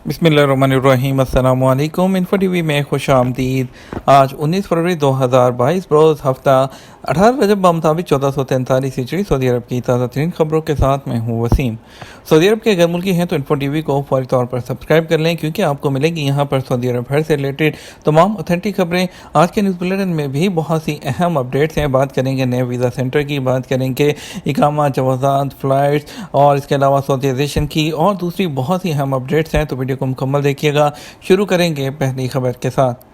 बिस्मिल्लाहिर्रहमानिर्रहीम। अस्सलाम वालेकुम। इन्फो टीवी में खुश आमदीद। आज 19 फरवरी 2022 रोज़ हफ्ता 18 रजब बमुताबिक 1443 हिजरी सऊदी अरब की ताज़ा तरीन खबरों के साथ मैं हूँ वसीम। सऊदी अरब के अगर मुल्की हैं तो इन्फो टीवी को फौरी तौर पर सब्सक्राइब कर लें, क्योंकि आपको मिलेगी यहाँ पर सऊदी अरब भर से रिलेटेड तमाम ऑथेंटिक खबरें। आज के न्यूज़ बुलेटिन में भी बहुत सी अहम अपडेट्स हैं। बात करेंगे नए वीज़ा सेंटर की, बात करेंगे इकामा, जवाज़ात, फ़्लाइट्स और इसके अलावा सऊदीज़ेशन की और दूसरी बहुत सी अहम अपडेट्स हैं। तो वीडियो को मुकम्मल देखिएगा। शुरू करेंगे पहली खबर के साथ।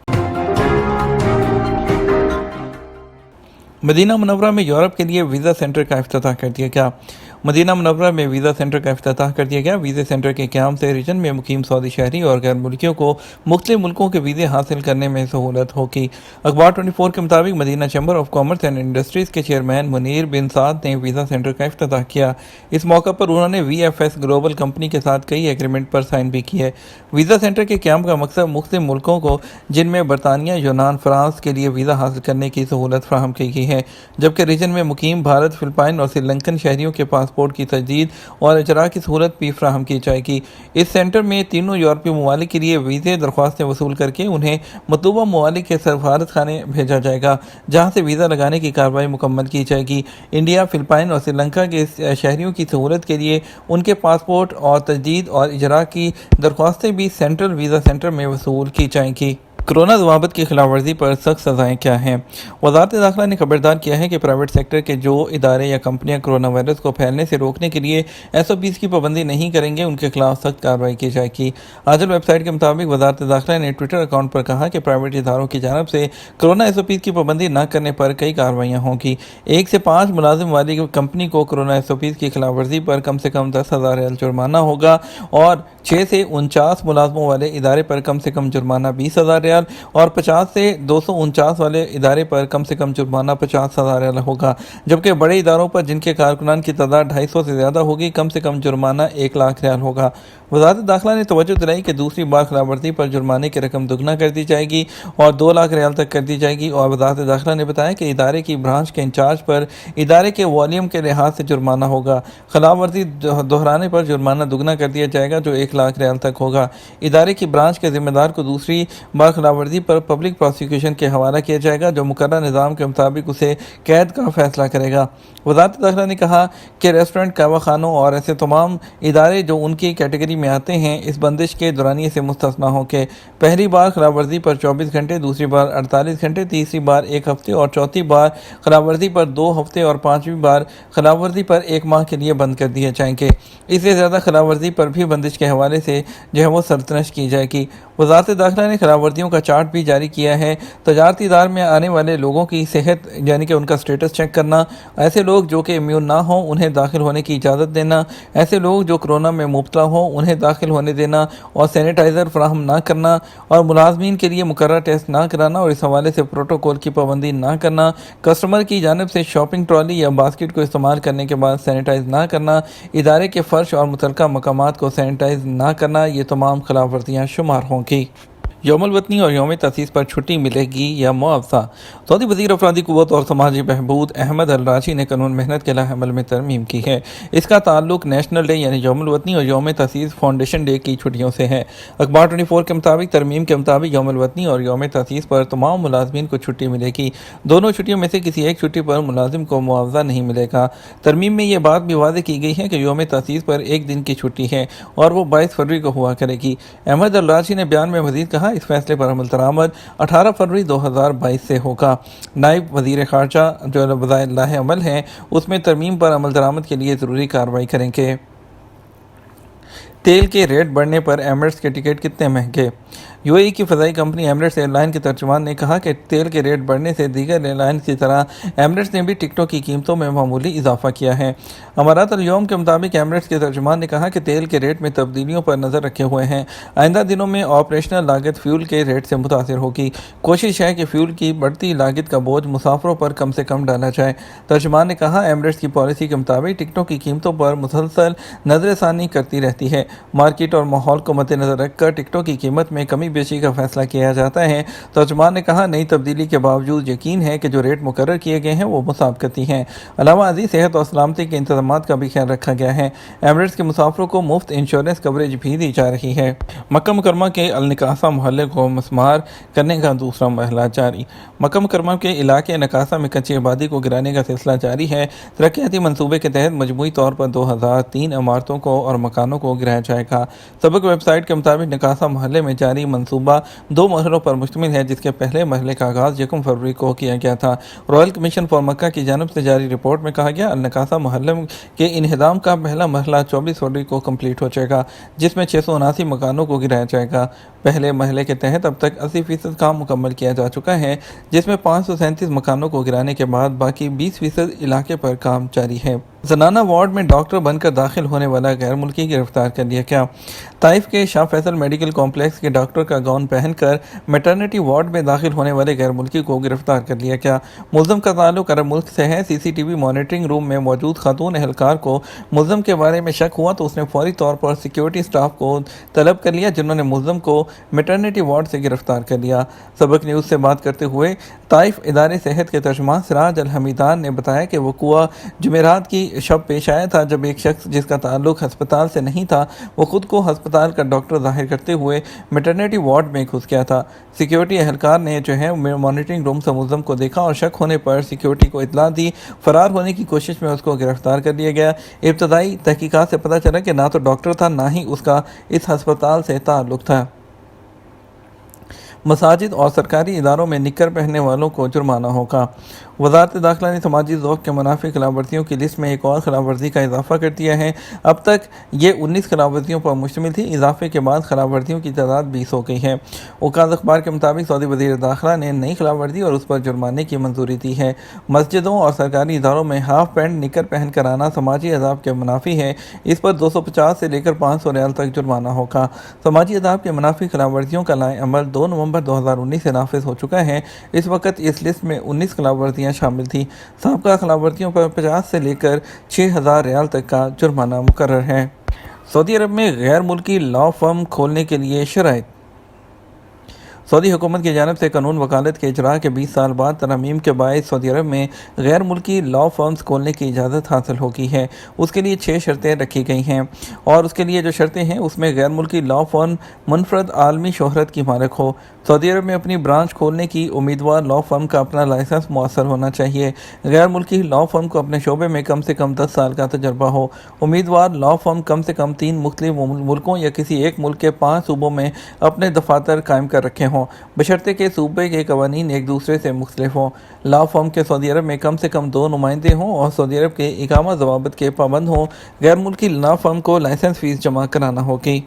मदीना मुनव्वरा में यूरोप के लिए वीज़ा सेंटर का इफ्तिताह कर दिया गया। मदीना मुनव्वरा में वीज़ा सेंटर का इफ्तिताह कर दिया गया। वीज़ा सेंटर के क़याम से रीजन में मुकीम सऊदी शहरी और गैर मुल्कियों को मुख्तलिफ मुल्कों के वीज़े हासिल करने में सहूलत होगी। अखबार 24 के मुताबिक Medina chamber of commerce and industries के चेयरमैन मुनीर बिन साद ने वीज़ा सेंटर का इफ्तिताह किया। इस मौका पर उन्होंने VFS ग्लोबल कंपनी के साथ कई एग्रीमेंट पर साइन भी किए। वीज़ा सेंटर के क़याम का मकसद मुख्तलिफ मुल्कों को, जिनमें बरतानिया, यूनान, फ्रांस के लिए वीज़ा हासिल करने की सहूलत फराहम की गई है, जबकि रीजन में मुकीम भारत, फिलिपाइन और श्रीलंकन शहरियों के पासपोर्ट की तजदीद और इजरा की सहूलत भी फराहम की जाएगी। इस सेंटर में तीनों यूरोपीय ममालिक के लिए वीज़े दरख्वास्तें वसूल करके उन्हें मतलूबा ममालिक के सफारत खाने भेजा जाएगा, जहाँ से वीज़ा लगाने की कार्रवाई मुकम्मल की जाएगी। इंडिया, फिलिपाइन और श्रीलंका के शहरियों की सहूलत के लिए उनके पासपोर्ट और तजदीद और इजरा की दरख्वास्तें भी सेंट्रल वीज़ा सेंटर में वसूल की जाएंगी। कोरोना ज़वाबित की खिलाफ वर्जी पर सख्त सज़ाएँ क्या हैं? वज़ारत दाखिला ने खबरदार किया है कि प्राइवेट सेक्टर के जो इदारे या कंपनियां कोरोना वायरस को फैलने से रोकने के लिए SOPs की पाबंदी नहीं करेंगे, उनके खिलाफ सख्त कार्रवाई की जाएगी। आजल वेबसाइट के मुताबिक वज़ारत दाखिला ने ट्विटर अकाउंट पर कहा कि प्राइवेट इदारों की जानब से कोरोना SOPs की पाबंदी न करने पर कई कार्रवाइयाँ होंगी। 1 से 5 मुलाजिम वाली कंपनी को कोरोना SOPs की खिलाफ वर्जी पर कम से कम 10,000 रियाल जुर्माना होगा और 6 से 49 मुलाजमों वाले इदारे पर कम से कम जुर्माना 20,000 रियाल और 50 से 249 वाले इदारे पर कम से कम जुर्माना 50,000 रियाल होगा, जबकि बड़े इदारों पर जिनके कारकुनान की तादाद 250 से ज़्यादा होगी, कम से कम जुर्माना 1 लाख रियाल होगा। वज़ारत दाखिला ने तवज्जो दिलाई कि दूसरी बार खिलाफवर्जी पर जुर्माने की रकम दुगना कर दी जाएगी और 2 लाख रियाल तक कर दी जाएगी। और वज़ारत दाखिला ने बताया कि इदारे की ब्रांच के इंचार्ज पर इदारे के वॉल्यूम के लिहाज से जुर्माना होगा। खिलाफवर्जी दोहराने पर जुर्माना दुगना कर दिया जाएगा, जो 1 लाख रियाल तक होगा। इदारे की ब्रांच के जिम्मेदार को दूसरी बार खिलाफवर्जी पर पब्लिक प्रोसिक्यूशन के हवाला किया जाएगा, जो मुकर्रर निज़ाम के मुताबिक उसे कैद का फैसला करेगा। वज़ारत दाखिला ने कहा कि रेस्टोरेंट, कहवा खानों और ऐसे तमाम इदारे जो उनकी कैटेगरी में आते हैं, इस बंदिश के दौरानिए से मुस्तस्ना होंगे। पहली बार खिलाफवर्जी पर 24 घंटे, दूसरी बार 48 घंटे, तीसरी बार 1 हफ्ते और चौथी बार खिलाफवर्जी पर 2 हफ्ते और पाँचवीं बार खिलाफवर्जी पर 1 माह के लिए बंद कर दिए जाएंगे। इससे ज़्यादा खिलाफवर्जी पर भी बंदिश के हवाले से जो है वो सरतनश की जाएगी। वज़ारत दाखिला ने खिलाफवर्जियों का चार्ट भी जारी किया है। तजारती इदार में आने वाले लोगों की सेहत यानी कि उनका स्टेटस चेक करना, ऐसे लोग जो कि इम्यून ना हों उन्हें दाखिल होने की इजाज़त देना, ऐसे लोग जो कोरोना में मुब्तला हों उन्हें दाखिल होने देना और सैनिटाइज़र फराहम ना करना और मुलाजमीन के लिए मुकर्रर टेस्ट ना कराना और इस हवाले से प्रोटोकॉल की पाबंदी ना करना, कस्टमर की जानिब से शॉपिंग ट्रॉली या बास्केट को इस्तेमाल करने के बाद सैनिटाइज ना करना, इदारे के फ़र्श और मुतलका मकामात को सैनिटाइज ना करना, ये तमाम खिलाफ वर्जियाँ शुमार होंगी। यौमुल वतनी और यौम तसीस पर छुट्टी मिलेगी या मुआवजा? सऊदी वज़ीर अफरादी क़ुव्वत और समाजी बहबूद अहमद अल राशी ने कानून मेहनत के लाएअमल में तरमीम की है। इसका ताल्लुक नेशनल डे यानी यौमुल वतनी और यौम तसीस फाउंडेशन डे की छुट्टियों से है। अखबार 24 के मुताबिक तरमीम के मुताबिक यौमुल वतनी और यौम तसीस पर तमाम मुलाजमीन को छुट्टी मिलेगी। दोनों छुट्टियों में से किसी एक छुट्टी पर मुलाजिम को मुआवजा नहीं मिलेगा। तरमीम में यह बात भी वाज़ेह की गई है कि यौम तसीस पर 1 दिन की छुट्टी है और वो 22 फरवरी को हुआ करेगी। अहमद अल राशी ने बयान में मज़ीद कहा, इस फैसले पर अमल दरामद 18 फरवरी 2022 से होगा। नायब वज़ीर ख़ारजा जो लाएअमल हैं उसमें तरमीम पर अमल दरामद के लिए ज़रूरी कार्रवाई करेंगे। तेल के रेट बढ़ने पर एमिरेट्स के टिकट कितने महंगे? UAE की फ़ज़ाई कंपनी एमिरेट्स एयरलाइन के तर्जुमान ने कहा कि तेल के रेट बढ़ने से दीगर एयरलाइंस की तरह एमिरेट्स ने भी टिकटों की कीमतों में मामूली इजाफा किया है। अमारात अल यौम के मुताबिक एमिरेट्स के तर्जुमान ने कहा कि तेल के रेट में तब्दीलियों पर नज़र रखे हुए हैं। आइंदा दिनों में ऑपरेशनल लागत फ्यूल के रेट से मुतासिर होगी। कोशिश है कि फ्यूल की बढ़ती लागत का बोझ मुसाफरों पर कम से कम डाला जाए। तर्जुमान ने कहा, एमिरेट्स की पॉलिसी के मुताबिक टिकटों की कीमतों पर मुसलसल नज़रसानी करती रहती है مارکیٹ اور ماحول کو مد نظر رکھ کر ٹکٹوں کی قیمت میں کمی بیشی کا فیصلہ کیا جاتا ہے۔ ترجمان نے کہا، نئی تبدیلی کے باوجود یقین ہے کہ جو ریٹ مقرر کیے گئے ہیں وہ مسابقتی ہیں۔ علاوہ ازیں صحت اور سلامتی کے انتظامات کا بھی خیال رکھا گیا ہے۔ ایمریٹس کے مسافروں کو مفت انشورنس کوریج بھی دی جا رہی ہے۔ مکہ مکرمہ کے النکاسہ محلے کو مسمار کرنے کا دوسرا مرحلہ جاری۔ مکہ مکرمہ کے علاقے نکاسہ میں کچی آبادی کو گرانے کا سلسلہ جاری ہے۔ ترقیاتی منصوبے کے تحت مجموعی طور پر 2003 عمارتوں کو اور مکانوں کو گرایا جائے گا۔ سابق ویب سائٹ کے مطابق نکاسہ محلے میں جاری منصوبہ 2 مرحلوں پر مشتمل ہے، جس کے پہلے مرحلے کا آغاز 1 فروری کو کیا گیا تھا۔ رائل کمیشن فار مکہ کی جانب سے جاری رپورٹ میں کہا گیا، النکاسہ محلے کے انہدام کا پہلا مرحلہ 24 فروری کو کمپلیٹ ہو جائے گا، جس میں 679 مکانوں کو گرایا جائے گا۔ پہلے مرحلے کے تحت اب تک 80% کام مکمل کیا جا چکا ہے، جس میں 537 مکانوں کو گرانے کے بعد باقی 20% علاقے پر کام جاری ہے۔ زنانہ وارڈ میں ڈاکٹر بن کر داخل ہونے والا غیر ملکی گرفتار کر لیا گیا۔ طائف کے شاہ فیصل میڈیکل کمپلیکس کے ڈاکٹر کا گاؤن پہن کر میٹرنٹی وارڈ میں داخل ہونے والے غیر ملکی کو گرفتار کر لیا گیا۔ ملزم کا تعلق عرب ملک سے ہے۔ CCTV مانیٹرنگ روم میں موجود خاتون اہلکار کو ملزم کے بارے میں شک ہوا تو اس نے فوری طور پر سیکیورٹی سٹاف کو طلب کر لیا، جنہوں نے ملزم کو میٹرنٹی وارڈ سے گرفتار کر لیا۔ سبق نیوز سے بات کرتے ہوئے طائف ادارے صحت کے ترجمان سراج الحمیدان نے بتایا کہ وقوع جمعرات کی شب پیش آیا تھا، جب ایک شخص جس کا تعلق ہسپتال سے نہیں تھا، وہ خود کو ہسپتال کا ڈاکٹر ظاہر کرتے ہوئے میٹرنٹی وارڈ میں گھس گیا تھا۔ سیکیورٹی اہلکار نے مانیٹرنگ روم سے ملزم کو دیکھا اور شک ہونے پر سیکیورٹی کو اطلاع دی۔ فرار ہونے کی کوشش میں اس کو گرفتار کر لیا گیا۔ ابتدائی تحقیقات سے پتہ چلا کہ نہ تو ڈاکٹر تھا، نہ ہی اس کا اس ہسپتال سے تعلق تھا۔ مساجد اور سرکاری اداروں میں نکر پہننے والوں کو جرمانہ ہوگا۔ وزارت داخلہ نے سماجی ذوق کے منافی خلاف ورزیوں کی لسٹ میں ایک اور خلاف ورزی کا اضافہ کر دیا ہے۔ اب تک یہ 19 خلاف ورزیوں پر مشتمل تھی۔ اضافے کے بعد خلاف ورزیوں کی تعداد 20 ہو گئی ہے۔ اوقات اخبار کے مطابق سعودی وزیر داخلہ نے نئی خلاف ورزی اور اس پر جرمانے کی منظوری دی ہے۔ مسجدوں اور سرکاری اداروں میں ہاف پینٹ نکر پہن کر آنا سماجی آداب کے منافی ہے۔ اس پر 250 سے لے کر 500 ریال تک جرمانہ ہوگا۔ سماجی آداب کے منافی خلاف ورزیوں کا لائحہ عمل 2 نومبر 2019 سے نافذ ہو چکا ہے۔ اس وقت اس لسٹ میں 19 خلاف ورزیاں شامل تھیں۔ سابقہ خلاف ورزیوں پر 50 سے لے کر 6000 ریال تک کا جرمانہ مقرر ہے۔ سعودی عرب میں غیر ملکی لا فرم کھولنے کے لیے شرائط۔ سعودی حکومت کی جانب سے قانون وکالت کے اجراء کے 20 سال بعد ترامیم کے باعث سعودی عرب میں غیر ملکی لا فرمز کھولنے کی اجازت حاصل ہوگی ہے۔ اس کے لیے 6 شرطیں رکھی گئی ہیں، اور اس کے لیے جو شرطیں ہیں اس میں غیر ملکی لا فرم منفرد عالمی شہرت کی مالک ہو، سعودی عرب میں اپنی برانچ کھولنے کی امیدوار لا فرم کا اپنا لائسنس مؤثر ہونا چاہیے، غیر ملکی لا فرم کو اپنے شعبے میں کم سے کم 10 سال کا تجربہ ہو، امیدوار لا فرم کم سے کم 3 مختلف ملکوں یا کسی ایک ملک کے 5 صوبوں میں اپنے دفاتر قائم کر رکھے ہوں، بشرطے کہ صوبے کے قوانین ایک دوسرے سے مختلف ہوں، لا فرم کے سعودی عرب میں کم سے کم 2 نمائندے ہوں اور سعودی عرب کے اقامہ ضوابط کے پابند ہوں۔ غیر ملکی لا فرم کو لائسنس فیس جمع کرانا ہوگی۔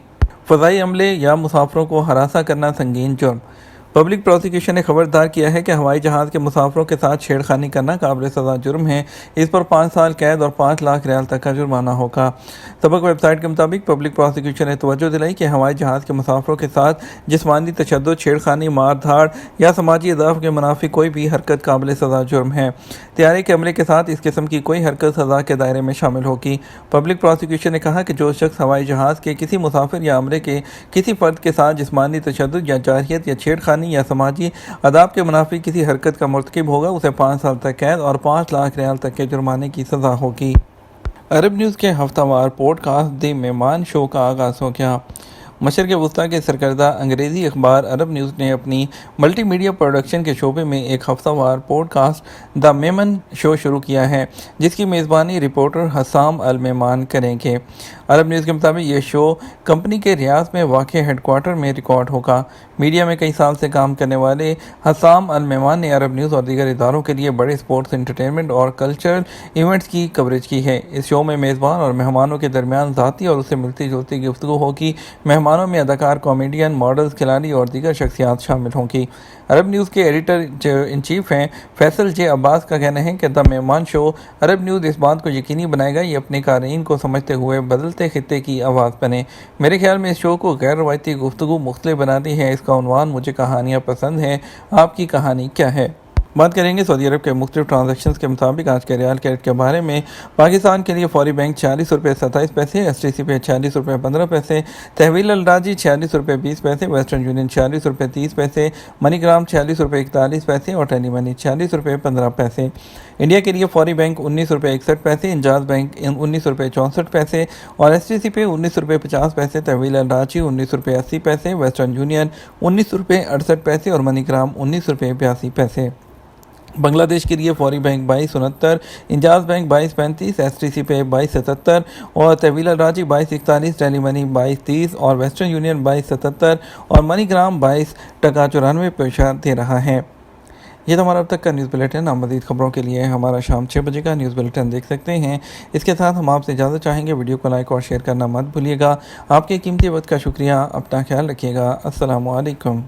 فضائی عملے یا مسافروں کو ہراساں کرنا سنگین جرم۔ پبلک پروسیکیوشن نے خبردار کیا ہے کہ ہوائی جہاز کے مسافروں کے ساتھ چھیڑ خانی کرنا قابل سزا جرم ہے۔ اس پر 5 سال قید اور 5 لاکھ ریال تک کا جرمانہ ہوگا۔ سابق ویب سائٹ کے مطابق پبلک پروسیکیوشن نے توجہ دلائی کہ ہوائی جہاز کے مسافروں کے ساتھ جسمانی تشدد، چھیڑ خانی، مار دھاڑ یا سماجی اہداف کے منافی کوئی بھی حرکت قابل سزا جرم ہے۔ طیارے کے عملے کے ساتھ اس قسم کی کوئی حرکت سزا کے دائرے میں شامل ہوگی۔ پبلک پروسیکیوشن نے کہا کہ جو شخص ہوائی جہاز کے کسی مسافر یا عملے کے کسی فرد کے ساتھ جسمانی تشدد یا جارحیت یا چھیڑ خانی یا سماجی آداب کے منافی کسی حرکت کا مرتکب ہوگا، اسے 5 سال تک قید اور 5 لاکھ ریال تک کے جرمانے کی سزا ہوگی۔ عرب نیوز کے ہفتہ وار پوڈ کاسٹ دی مہمان شو کا آغاز ہو گیا۔ مشرق وسطیٰ کے سرکردہ انگریزی اخبار عرب نیوز نے اپنی ملٹی میڈیا پروڈکشن کے شعبے میں ایک ہفتہ وار پوڈ کاسٹ دا میمن شو شروع کیا ہے، جس کی میزبانی رپورٹر حسام المہمان کریں گے۔ عرب نیوز کے مطابق یہ شو کمپنی کے ریاض میں واقع ہیڈ کوارٹر میں ریکارڈ ہوگا۔ میڈیا میں کئی سال سے کام کرنے والے حسام المہمان نے عرب نیوز اور دیگر اداروں کے لیے بڑے اسپورٹس، انٹرٹینمنٹ اور کلچرل ایونٹس کی کوریج کی ہے۔ اس شو میں میزبان اور مہمانوں کے درمیان ذاتی اور اس سے ملتی جلتی گفتگو ہوگی۔ مہمانوں میں اداکار، کامیڈین، ماڈلز، کھلاڑی اور دیگر شخصیات شامل ہوں گی۔ عرب نیوز کے ایڈیٹر ان چیف ہیں فیصل جے عباس کا کہنا ہے کہ دا مہمان شو عرب نیوز اس بات کو یقینی بنائے گا یہ اپنے قارئین کو سمجھتے ہوئے بدلتے خطے کی آواز بنے۔ میرے خیال میں اس شو کو غیر روایتی گفتگو مختلف بناتی ہے۔ اس کا عنوان مجھے کہانیاں پسند ہیں، آپ کی کہانی کیا ہے؟ बात करेंगे सऊदी अरब के मुख्तलिफ ट्रांजैक्शंस के मुताबिक आज के रियाल के रेट के बारे में। पाकिस्तान के लिए फौरी बैंक 46 रुपये 27 पैसे, STC पे 46 रुपये 15 पैसे, तहवील अलराजी 46 रुपये 20 पैसे, वेस्टर्न यूनियन 46 रुपये 30 पैसे, मनीग्राम 46 रुपये 41 पैसे और टेली मनी 46 रुपये 15 पैसे। इंडिया के लिए फौरी बैंक 19 रुपये 61 पैसे, इंजाज बैंक 19 रुपये 64 पैसे और STC पे 19 रुपये 50 पैसे, तहवील अलराजी 19 रुपये 80 पैसे, वेस्टर्न यूनियन 19 रुपये 68 पैसे और मनीग्राम 19 रुपये 82 पैसे। बांग्लादेश के लिए फौरी बैंक 2269, इंजाज बैंक 2235, STC पे 2277 और तहवील अलराजी 2241, टेली मनी 2230 और वेस्टर्न यूनियन 2277 और मनीग्राम 22.94 दे रहा है। ये तो हमारा अब तक का न्यूज़ बुलेटिन। आप मज़ीद खबरों के लिए हमारा शाम 6 बजे का न्यूज़ बुलेटिन देख सकते हैं। इसके साथ हम आपसे इजाज़त चाहेंगे। वीडियो को लाइक और शेयर करना मत भूलिएगा। आपके कीमती वक्त का शुक्रिया। अपना ख्याल रखिएगा। अस्सलामु अलैकुम।